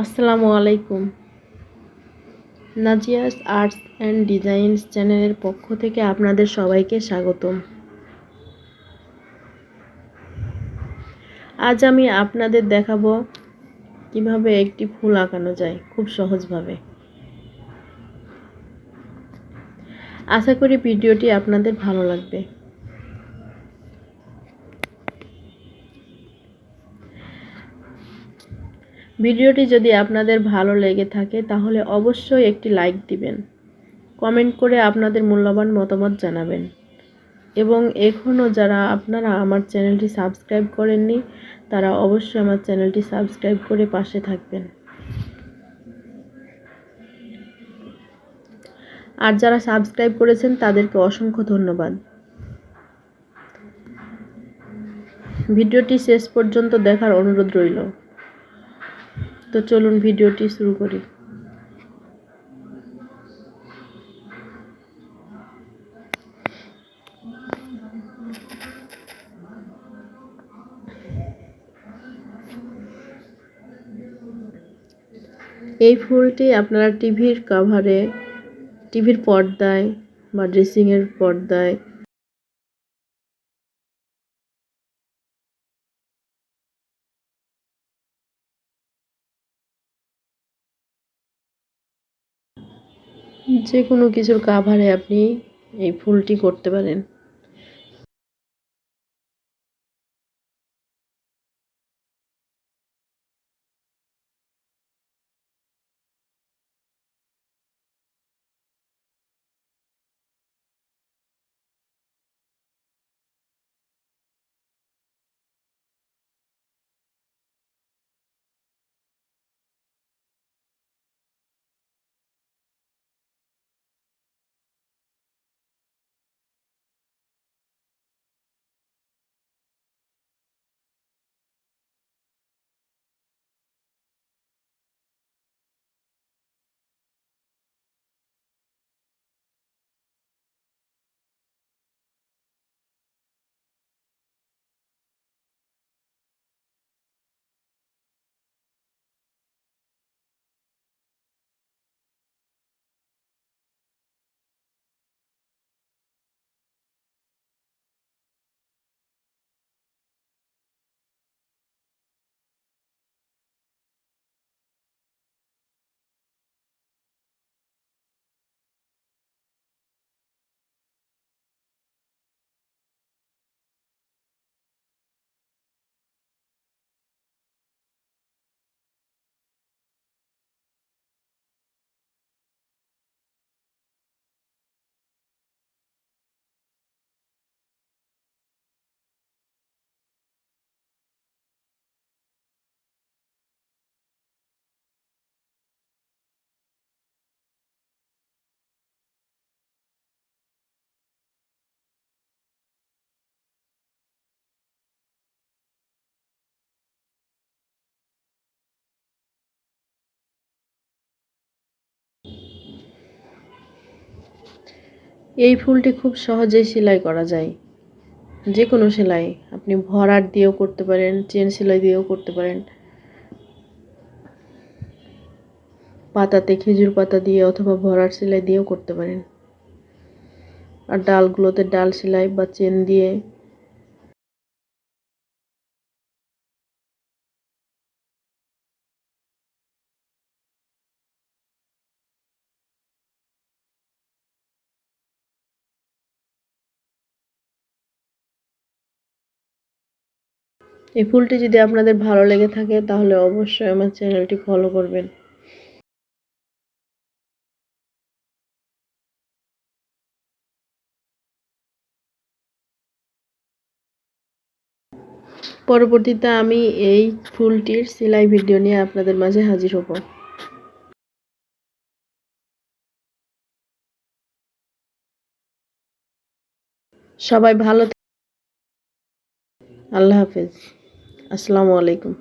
আসসালামু আলাইকুম। নাজিয়াস arts and designs চ্যানেলের পক্ষ থেকে আপনাদের সবাইকে স্বাগতম। আজ আমি আপনাদের দেখাবো কিভাবে একটি ফুল আঁকানো যায় খুব সহজভাবে। আশা করি ভিডিওটি আপনাদের ভালো লাগবে। ভিডিওটি যদি আপনাদের ভালো লেগে থাকে তাহলে অবশ্যই একটি লাইক দিবেন, কমেন্ট করে আপনাদের মূল্যবান মতামত জানাবেন এবং এখনও যারা আপনারা আমার চ্যানেলটি সাবস্ক্রাইব করেননি তারা অবশ্যই আমার চ্যানেলটি সাবস্ক্রাইব করে পাশে থাকবেন। আর যারা সাবস্ক্রাইব করেছেন তাদেরকে অসংখ্য ধন্যবাদ। ভিডিওটি শেষ পর্যন্ত দেখার অনুরোধ রইল। তো চলুন ভিডিওটি শুরু করি। এই ফুলটি আপনারা টিভির পর্দায় বা ড্রেসিংয়ের পর্দায় যে কোনো কিছুর কাভারে আপনি এই ফুলটি করতে পারেন। এই ফুলটি খুব সহজেই সেলাই করা যায়। যে কোনো সেলাই আপনি ভরাট দিয়েও করতে পারেন, চেন সেলাই দিয়েও করতে পারেন, পাতাতে খেজুর পাতা দিয়ে অথবা ভরাট সেলাই দিয়েও করতে পারেন। আর ডালগুলোতে ডাল সেলাই বা চেন দিয়ে এই ফুলটি যদি আপনাদের ভালো লেগে থাকে তাহলে অবশ্যই আমার চ্যানেলটি ফলো করবেন। পরবর্তীতে আমি এই ফুলটির সেলাই ভিডিও নিয়ে আপনাদের মাঝে হাজির হব। সবাই ভালো, আল্লাহ হাফেজ, আসসালামু আলাইকুম।